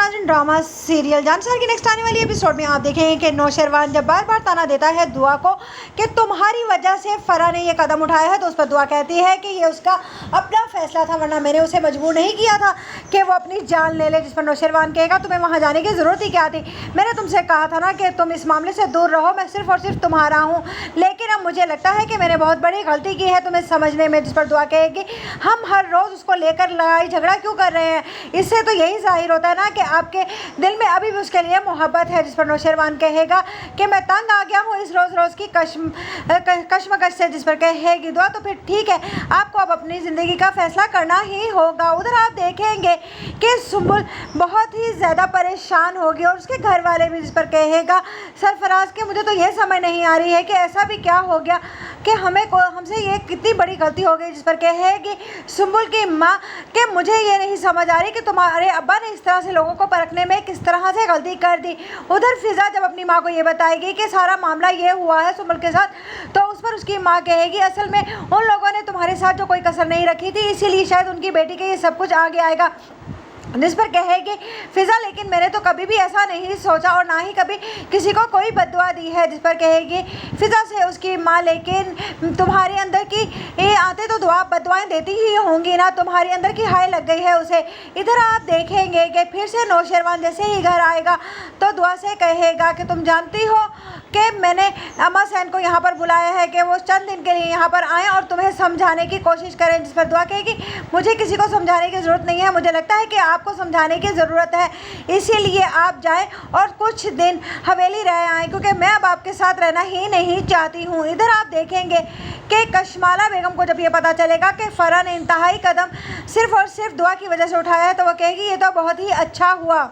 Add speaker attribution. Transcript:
Speaker 1: नाज़रीन, drama serial जान की नेक्स्ट आने वाली एपिसोड में आप देखेंगे कि नौशरवान जब बार बार ताना देता है दुआ को कि तुम्हारी वजह से फरा ने ये कदम उठाया है, तो उस पर दुआ कहती है कि ये उसका अपना फैसला था, वरना मैंने उसे मजबूर नहीं किया था कि वो अपनी जान ले ले। जिस पर नौशरवान कहेगा तुम्हें वहाँ जाने की ज़रूरत ही क्या थी, मैंने तुमसे कहा था ना कि तुम इस मामले से दूर रहो, मैं सिर्फ और सिर्फ तुम्हारा हूँ, लेकिन अब मुझे लगता है कि मैंने बहुत बड़ी गलती की है तुम्हें समझने में। जिस पर दुआ कहेगी हम हर रोज़ उसको लेकर लड़ाई झगड़ा क्यों कर रहे हैं, इससे तो यही जाहिर होता है ना कि आपके दिल में अभी भी उसके लिए मोहब्बत है। जिस पर नौशरवान कहेगा कि मैं तंग आ गया हूँ इस रोज़ की कश्मकश से। जिस पर कहेगी दुआ तो फिर ठीक है, आपको अब अपनी ज़िंदगी का फैसला करना ही होगा। उधर आप देखेंगे कि सुंबुल बहुत ही ज़्यादा परेशान होगी और उसके घर वाले भी। जिस पर कहेगा सरफराज के मुझे तो ये समझ नहीं आ रही है कि ऐसा भी क्या हो गया कि हमसे ये कितनी बड़ी गलती हो गई। जिस पर कहेगी सुंबुल की माँ कि मुझे ये नहीं समझ आ रही कि तुम्हारे अब्बा ने इस तरह से लोगों को परखने में किस तरह से गलती कर दी। उधर फिज़ा जब अपनी माँ को ये बताएगी कि सारा मामला ये हुआ है सुंबुल के साथ, तो उस पर उसकी माँ कहेगी असल में उन लोगों ने तुम्हारे साथ जो कोई कसर नहीं रखी थी, इसीलिए शायद उनकी बेटी के ये सब कुछ आगे आएगा। जिस पर कहेगी फिज़ा लेकिन मैंने तो कभी भी ऐसा नहीं सोचा और ना ही कभी किसी को कोई बद्दुआ दी है। जिस पर कहेगी फिज़ा से उसकी माँ लेकिन तुम्हारे अंदर की ये आते तो दुआ बद्दुआएं देती ही होंगी ना, तुम्हारे अंदर की हाय लग गई है उसे। इधर आप देखेंगे कि फिर से नौशरवान जैसे ही घर आएगा तो दुआ से कहेगा कि तुम जानती हो कि मैंने अम्मा सैन को यहाँ पर बुलाया है कि वो चंद दिन के लिए यहाँ पर आएँ और तुम्हें समझाने की कोशिश करें। जिस पर दुआ कहेगी मुझे किसी को समझाने की ज़रूरत नहीं है, मुझे लगता है कि आपको समझाने की ज़रूरत है, इसीलिए आप जाएं और कुछ दिन हवेली रह आएँ, क्योंकि मैं अब आपके साथ रहना ही नहीं चाहती हूँ। इधर आप देखेंगे कि कशमाला बेगम को जब ये पता चलेगा कि फरा ने इंतहाई कदम सिर्फ़ और सिर्फ दुआ की वजह से उठाया है, तो वो कहेगी ये तो बहुत ही अच्छा हुआ।